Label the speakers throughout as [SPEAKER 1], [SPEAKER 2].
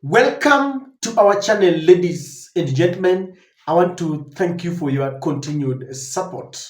[SPEAKER 1] Welcome to our channel, ladies and gentlemen. I want to thank you for your continued support.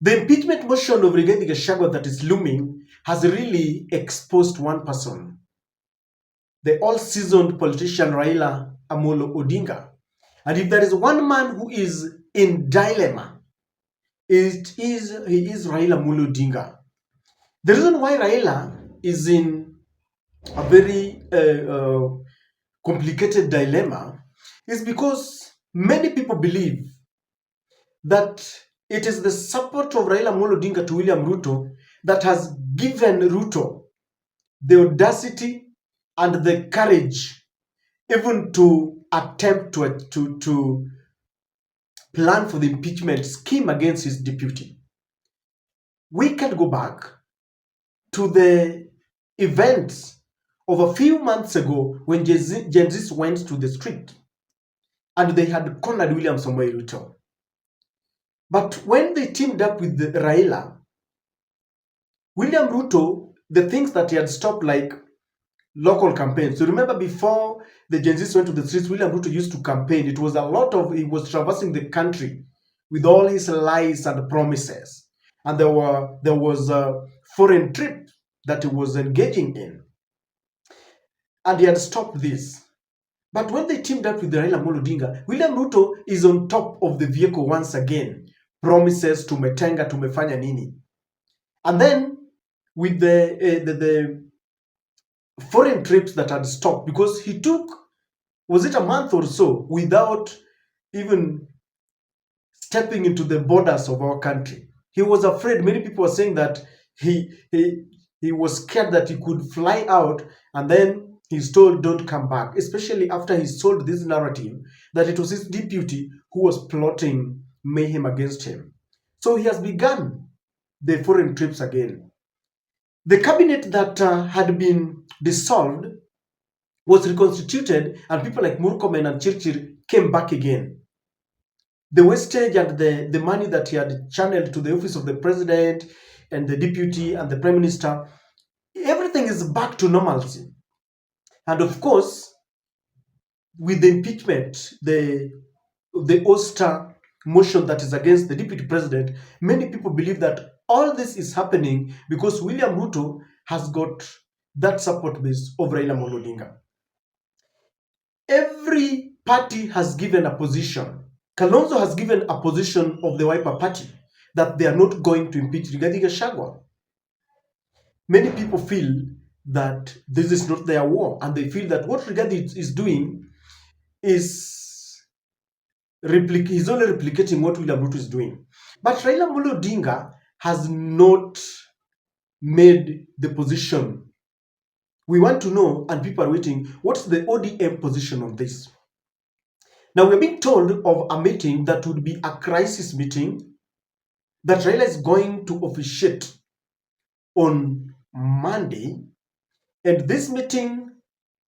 [SPEAKER 1] The impeachment motion of Rigathi Gachagua that is looming has really exposed one person, the all-seasoned politician Raila Amolo Odinga. And if there is one man who is in dilemma, he is Raila Amolo Odinga. The reason why Raila is in a very complicated dilemma is because many people believe that it is the support of Raila Amolo Odinga to William Ruto that has given Ruto the audacity and the courage even to attempt to plan for the impeachment scheme against his deputy. We can go back to the events of a few months ago when Gen Zs went to the street and they had cornered William Samoei Ruto. But when they teamed up with Raila, William Ruto, the things that he had stopped, like local campaigns. So remember, before the Gen Zs went to the streets, William Ruto used to campaign. He was traversing the country with all his lies and promises. And there was a foreign trip that he was engaging in. And he had stopped this. But when they teamed up with Raila Amolo Odinga, William Ruto is on top of the vehicle once again. Promises tumetenga, tumefanya nini. And then with the foreign trips that had stopped, because he took, was it a month or so, without even stepping into the borders of our country. He was afraid. Many people were saying that he was scared that he could fly out, and then he's told don't come back, especially after he sold this narrative that it was his deputy who was plotting mayhem against him. So he has begun the foreign trips again. The cabinet that had been dissolved was reconstituted, and people like Murkomen and Chirchir came back again. The wastage and the money that he had channeled to the office of the president and the deputy and the prime minister, everything is back to normalcy. And of course, with the impeachment, the ouster motion that is against the deputy president, many people believe that all this is happening because William Ruto has got that support base of Raila Amolo Odinga. Every party has given a position. Kalonzo has given a position of the Wiper Party that they are not going to impeach Rigathi Gachagua. Many people feel that this is not their war, and they feel that what Rigathi is doing is he's only replicating what William Ruto is doing. But Raila Amolo Odinga has not made the position. We want to know, and people are waiting, what's the ODM position on this? Now, we're being told of a meeting that would be a crisis meeting that Raila is going to officiate on Monday, and this meeting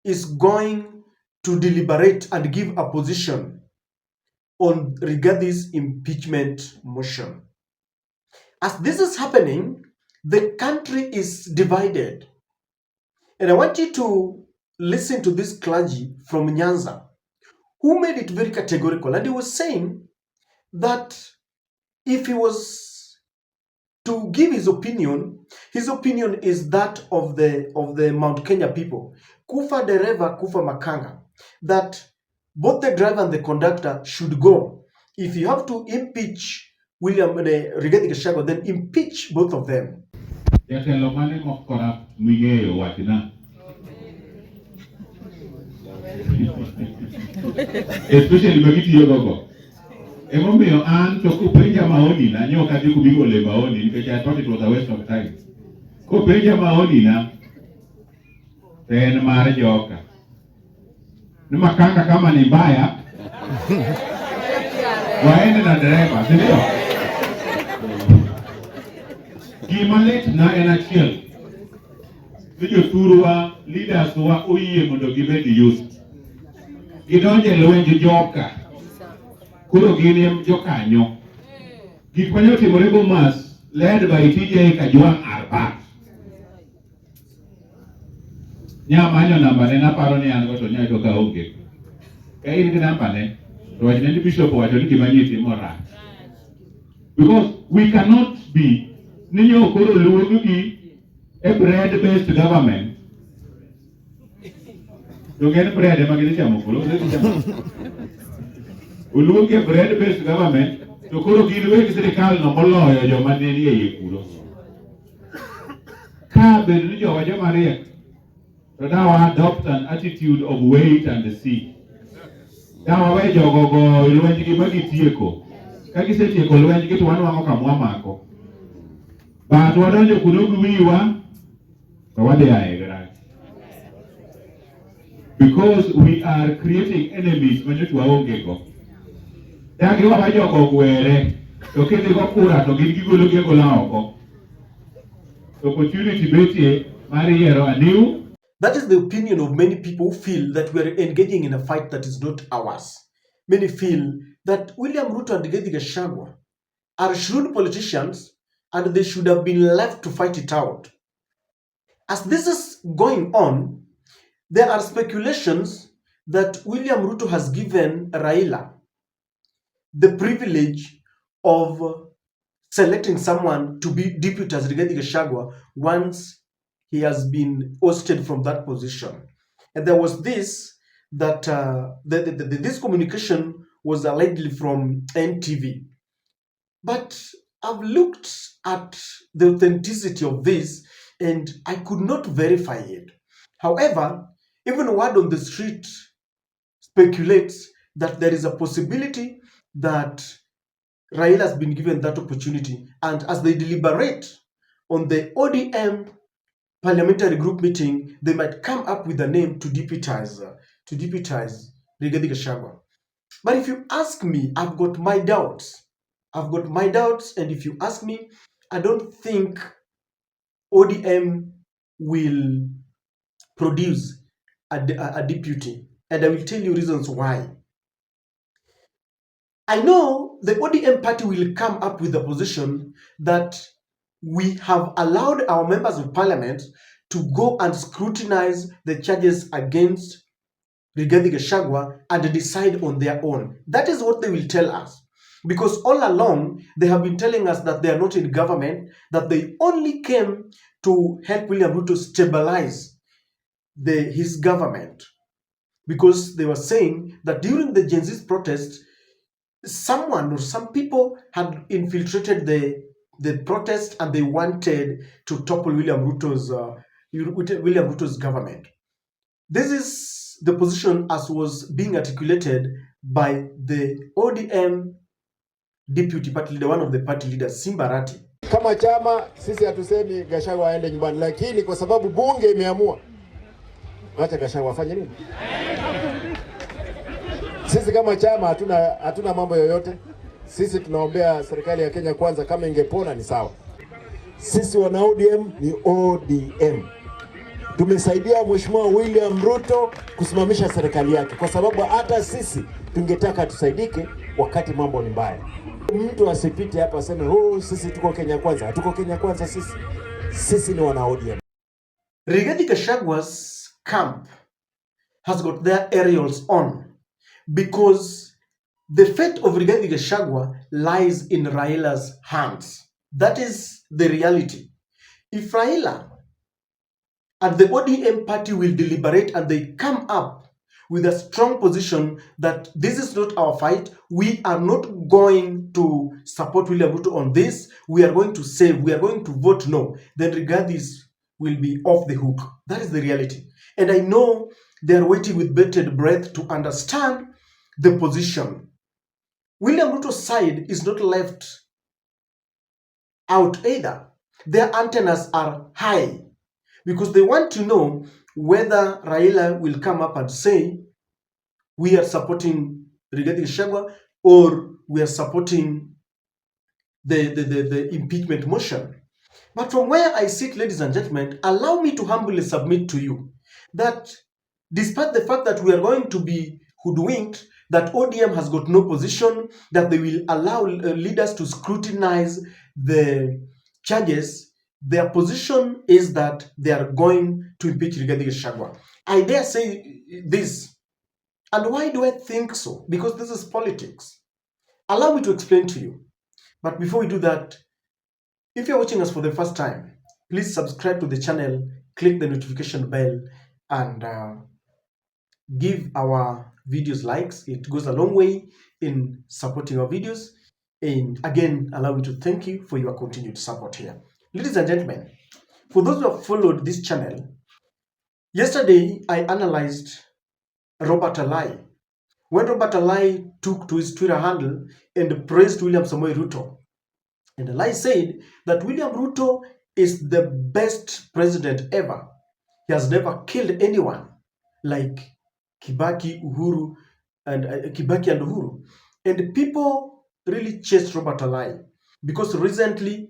[SPEAKER 1] is going to deliberate and give a position on Rigathi's impeachment motion. As this is happening, the country is divided. And I want you to listen to this clergy from Nyanza who made it very categorical. And he was saying that if he was to give his opinion is that of the Mount Kenya people. Kufa dereva, kufa makanga. That both the driver and the conductor should go. If you have to impeach Rigathi Gachagua, then impeach both of them.
[SPEAKER 2] Especially Bagiti Yogogo. Emomio and to Kupenja Mahoni, and you can do Kubigo Mahoni, because I thought it was a waste of time. Kupenja Mahoni na then Marajoka. Numakanga kama ni mbaya. Waende na dereva, sindio? Gimalet na enachiel. Video turwa leaders wa oye mondo gibedi youth. Gidonje lwenj joka. Kuro gini jokanyo. Gik manyo timore Bomas led by TJ Kajwang' Arbat. Nyamanyo namba ne naparo ni an go to nyayudo ka onge. Ka in gi namba ne, to wachne ni bishop wacho ni gima nyie timo rach. Because we cannot be ni yo koro luongi a bread-based government. To gen bread ema gichamo koro uluongi a bread-based government to koro gin weg sirikal no moloyo joma ne nie iye kuro. Ka bedo ni jowa joma riek, to dawa adopt an attitude of wait and see. Dawa we jogo go lwenjgi ma gitieko. Ka gisetieko lwenjgi to wanwang'o kamwamako. But wadonjo kuno gi wiwa, to wadhi aegra. Because we are creating enemies when you are ongego. Dagi wa jogo gwere, to kidhi go kura to gin gigolo gi gola oko. Opportunity betie mar yiero anew.
[SPEAKER 1] That is the opinion of many people who feel that we are engaging in a fight that is not ours. Many feel that William Ruto and Rigathi Gachagua are shrewd politicians and they should have been left to fight it out. As this is going on, there are speculations that William Ruto has given Raila the privilege of selecting someone to be deputy as Rigathi Gachagua once he has been ousted from that position. And there was this that this communication was allegedly from NTV. But I've looked at the authenticity of this and I could not verify it. However, even word on the street speculates that there is a possibility that Raila has been given that opportunity, and as they deliberate on the ODM parliamentary group meeting, they might come up with a name to deputize Rigathi Gachagua. But if you ask me, I've got my doubts. And if you ask me, I don't think ODM will produce a deputy, and I will tell you reasons why. I know the ODM party will come up with a position that we have allowed our members of parliament to go and scrutinize the charges against Rigathi Gachagua and decide on their own. That is what they will tell us. Because all along, they have been telling us that they are not in government, that they only came to help William Ruto stabilize his government. Because they were saying that during the Gen Z protest, someone or some people had infiltrated the protest and they wanted to topple William Ruto's government. This is the position as was being articulated by the ODM deputy party leader, one of the party leaders, Simbarati.
[SPEAKER 3] Kama chama sisi hatusemi Gachagua aende nyumbani, lakini kwa sababu bunge imeamua, acha Gachagua afanye nini? Sisi kama chama hatuna mambo yoyote. Sisi tunaombea serikali ya Kenya kwanza, kama ingepona ni sawa. Sisi wana ODM ni ODM. Tumesaidia Mheshimiwa William Ruto kusimamisha serikali yake, kwa sababu hata sisi tungetaka tusaidike wakati mambo ni mbaya. Mtu asipite hapa aseme sisi tuko Kenya kwanza. Hatuko Kenya kwanza sisi. Sisi ni wana ODM.
[SPEAKER 1] Rigathi Gachagua's camp has got their aerials on because the fate of Rigathi Gachagua lies in Raila's hands. That is the reality. If Raila and the ODM party will deliberate and they come up with a strong position that this is not our fight, we are not going to support William Ruto on this, we are going to vote no, then Rigathi will be off the hook. That is the reality. And I know they are waiting with bated breath to understand the position. William Ruto's side is not left out either. Their antennas are high because they want to know whether Raila will come up and say, we are supporting Rigathi Gachagua or we are supporting the impeachment motion. But from where I sit, ladies and gentlemen, allow me to humbly submit to you that despite the fact that we are going to be hoodwinked, that ODM has got no position, that they will allow leaders to scrutinize the charges, their position is that they are going to impeach Rigathi Gachagua. I dare say this. And why do I think so? Because this is politics. Allow me to explain to you. But before we do that, if you're watching us for the first time, please subscribe to the channel, click the notification bell, and give our videos likes. It goes a long way in supporting our videos. And again, allow me to thank you for your continued support here. Ladies and gentlemen, for those who have followed this channel, yesterday I analyzed Robert Alai. When Robert Alai took to his Twitter handle and praised William Samoei Ruto, and Alai said that William Ruto is the best president ever. He has never killed anyone like Kibaki, Uhuru, and Kibaki and Uhuru. And people really chased Robert Alai because recently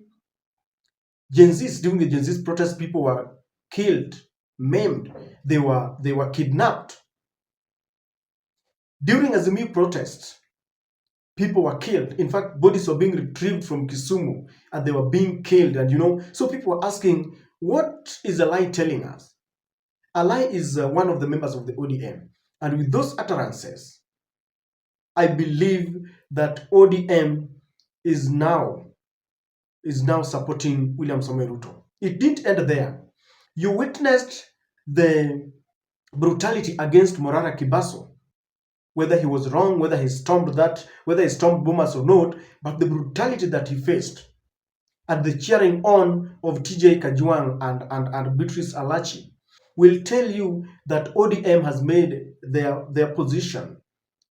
[SPEAKER 1] Gen Zs, during the Gen Z's protest, people were killed, maimed, they were kidnapped. During Azimio protests, people were killed. In fact, bodies were being retrieved from Kisumu and they were being killed. And so people were asking, what is Alai telling us? Alai is one of the members of the ODM. And with those utterances, I believe that ODM is now supporting William Samoei Ruto. It didn't end there. You witnessed the brutality against Morara Kibaso, whether he was wrong, whether he stormed Bomas or not, but the brutality that he faced and the cheering on of TJ Kajwang and Beatrice Alachi will tell you that ODM has made their position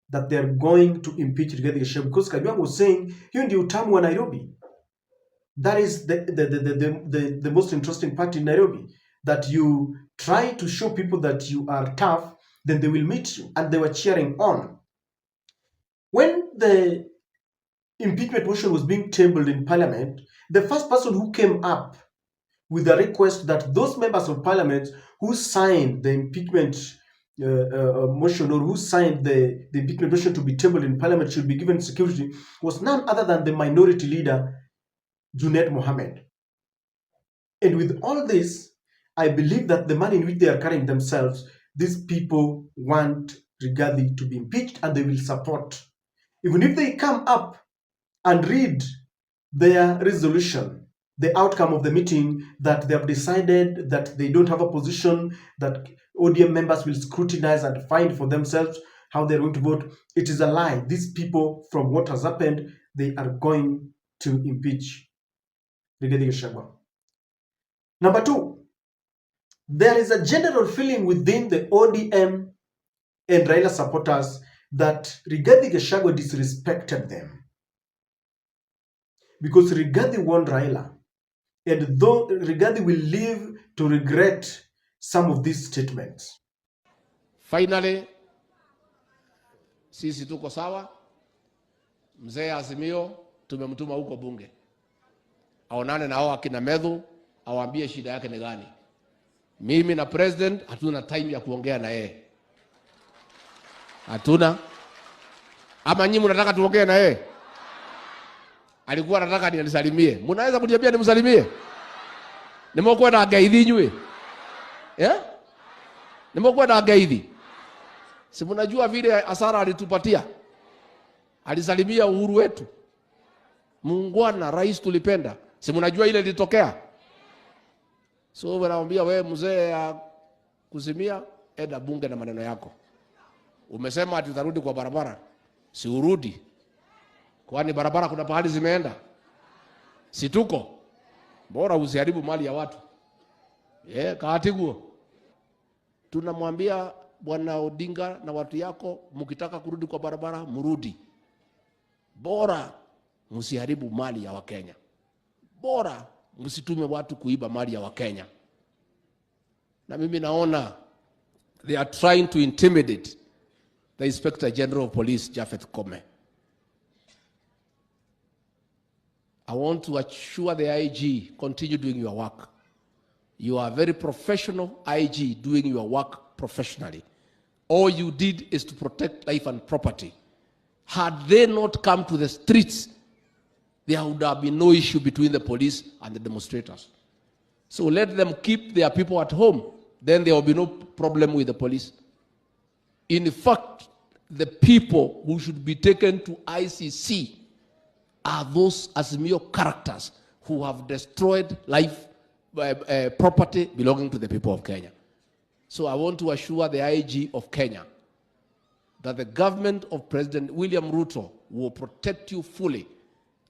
[SPEAKER 1] that they're going to impeach Rigathi Gachagua, because Kajwang was saying, hiyo ndio utamu wa Nairobi. That is the most interesting part in Nairobi, that you try to show people that you are tough, then they will meet you. And they were cheering on. When the impeachment motion was being tabled in Parliament, the first person who came up with a request that those members of Parliament who signed the impeachment motion, or who signed the impeachment motion to be tabled in Parliament, should be given security, was none other than the minority leader, Junet Mohammed. And with all this, I believe that the manner in which they are carrying themselves, these people want Rigathi to be impeached and they will support. Even if they come up and read their resolution, the outcome of the meeting, that they have decided that they don't have a position, that ODM members will scrutinize and find for themselves how they're going to vote, it is a lie. These people, from what has happened, they are going to impeach Rigathi Gachagua. Number two, there is a general feeling within the ODM and Raila supporters that Rigathi Gachagua disrespected them, because Rigathi won Raila, and though Rigathi will live to regret some of these statements.
[SPEAKER 4] Finally, sisi tuko sawa. Mzee Azimio tumemtuma huko bunge aonane na hao akina Medhu, awaambie shida yake ni gani. Mimi na president hatuna time ya kuongea na yeye. Hatuna. Ama nyinyi mnataka tuongee na yeye? Alikuwa anataka nisalimie. Mnaweza kuniambia nimsalimie? Nimekuwa na gaidhi nywe. Nimekuwa na gaidhi. Si mnajua vile hasara alitupatia? Alisalimia uhuru wetu. Muungwana rais tulipenda. Si mnajua ile ilitokea? So wanaambia wewe mzee kuzimia, enda bunge na maneno yako. Umesema ati utarudi kwa barabara. Si urudi. Kwani barabara kuna pahali zimeenda? Si tuko. Bora usiharibu mali ya watu. Kaatiguo. Tunamwambia Bwana Odinga na watu yako, mkitaka kurudi kwa barabara, mrudi. Bora msiharibu mali ya Wakenya. Bora msitume watu kuiba mali ya Wakenya. Na mimi naona they are trying to intimidate the Inspector General of Police, Japhet Koome. I want to assure the IG, continue doing your work. You are a very professional IG doing your work professionally. All you did is to protect life and property. Had they not come to the streets, there would have been no issue between the police and the demonstrators. So let them keep their people at home. Then there will be no problem with the police. In fact, the people who should be taken to ICC are those Azimio characters who have destroyed life, property belonging to the people of Kenya. So I want to assure the IG of Kenya that the government of President William Ruto will protect you fully,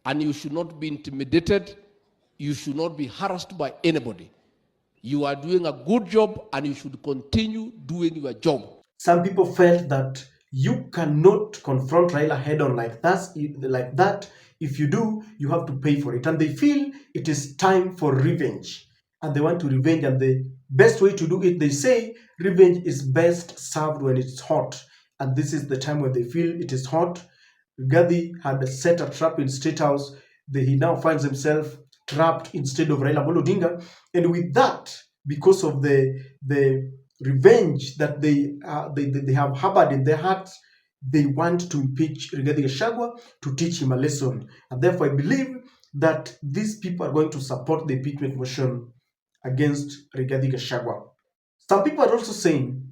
[SPEAKER 4] and you should not be intimidated. You should not be harassed by anybody. You are doing a good job, and you should continue doing your job.
[SPEAKER 1] Some people felt that you cannot confront Raila head on like that. If you do, you have to pay for it. And they feel it is time for revenge. And they want to revenge. And the best way to do it, they say, revenge is best served when it's hot. And this is the time when they feel it is hot. Rigathi had set a trap in State House. He now finds himself trapped instead of Raila Odinga. And with that, because of the revenge that they have harbored in their hearts, they want to impeach Rigathi Gachagua to teach him a lesson. And therefore, I believe that these people are going to support the impeachment motion against Rigathi Gachagua. Some people are also saying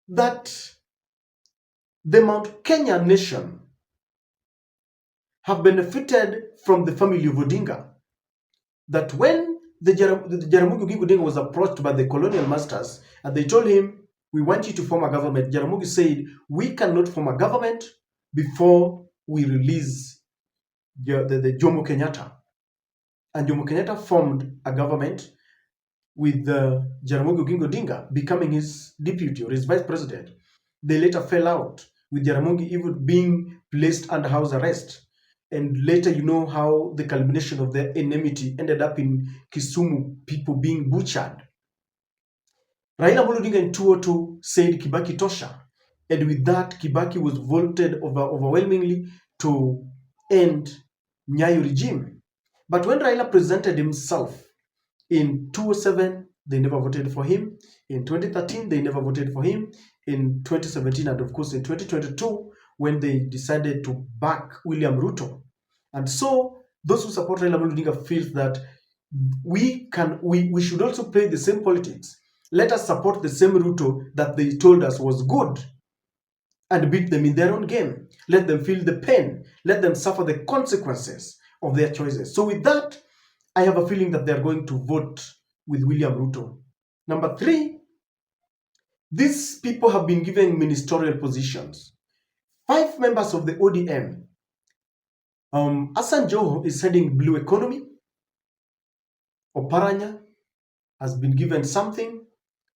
[SPEAKER 1] that the Mount Kenya nation have benefited from the family of Odinga. That when the Jaramogi Odinga was approached by the colonial masters and they told him, we want you to form a government, Jaramogi said, we cannot form a government before we release the Jomo Kenyatta. And Jomo Kenyatta formed a government with Jaramogi Odinga becoming his deputy or his vice president. They later fell out, with Jaramogi even being placed under house arrest. And later, you know how the culmination of their enmity ended up in Kisumu, people being butchered. Raila Odinga in 2002 said Kibaki tosha. And with that, Kibaki was voted overwhelmingly to end Nyayo regime. But when Raila presented himself in 2007, they never voted for him. In 2013, they never voted for him. In 2017, and of course in 2022, when they decided to back William Ruto. And so those who support Raila Odinga feel that we should also play the same politics. Let us support the same Ruto that they told us was good and beat them in their own game. Let them feel the pain. Let them suffer the consequences of their choices. So with that, I have a feeling that they are going to vote with William Ruto. Number 3, these people have been given ministerial positions. 5 members of the ODM. Hassan Joho is heading Blue Economy. Oparanya has been given something.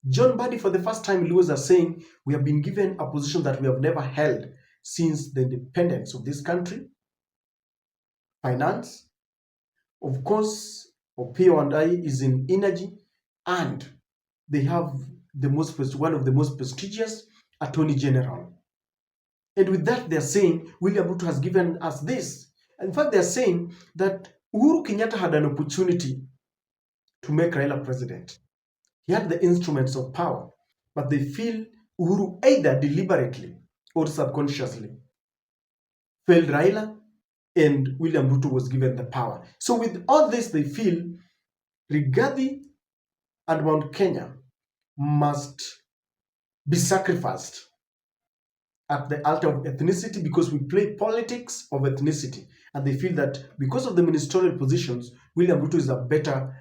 [SPEAKER 1] John Badi, for the first time, Luos are saying, we have been given a position that we have never held since the independence of this country. Finance. Of course, Opio and I is in energy, and they have one of the most prestigious Attorney General. And with that, they're saying William Ruto has given us this. In fact, they're saying that Uhuru Kenyatta had an opportunity to make Raila president. He had the instruments of power, but they feel Uhuru either deliberately or subconsciously failed Raila, and William Ruto was given the power. So with all this, they feel Rigathi and Mount Kenya must be sacrificed at the altar of ethnicity, because we play politics of ethnicity. And they feel that because of the ministerial positions, William Ruto is a better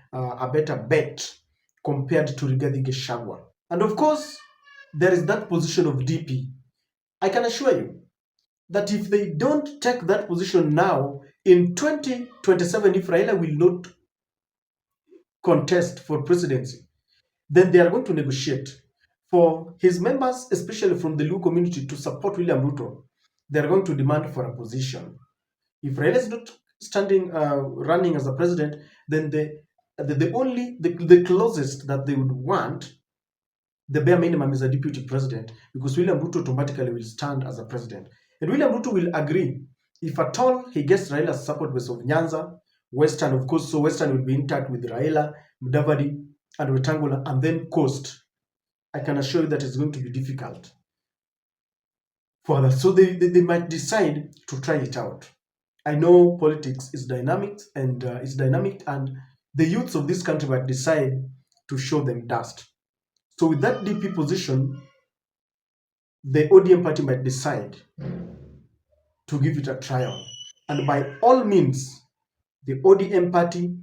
[SPEAKER 1] bet compared to Rigathi Gachagua. And of course, there is that position of DP. I can assure you that if they don't take that position now, in 2027, if Raila will not contest for presidency, then they are going to negotiate for his members, especially from the Luo community, to support William Ruto. They are going to demand for a position. If Raila is not running as a president, then the closest that they would want, the bare minimum, is a deputy president, because William Ruto automatically will stand as a president. And William Ruto will agree, if at all he gets Raila's support base of Nyanza, Western, of course, so Western will be intact with Raila, Mudavadi, and Wetangula, and then Coast. I can assure you that it's going to be difficult for that. So they might decide to try it out. I know politics is dynamic, and the youths of this country might decide to show them dust. So with that DP position, the ODM party might decide to give it a trial. And by all means, the ODM party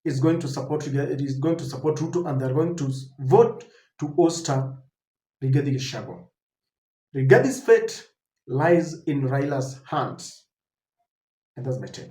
[SPEAKER 1] is going to support Ruto, and they're going to vote to ousted Rigathi Gachagua. Rigathi's fate lies in Raila's hands. And that's my take.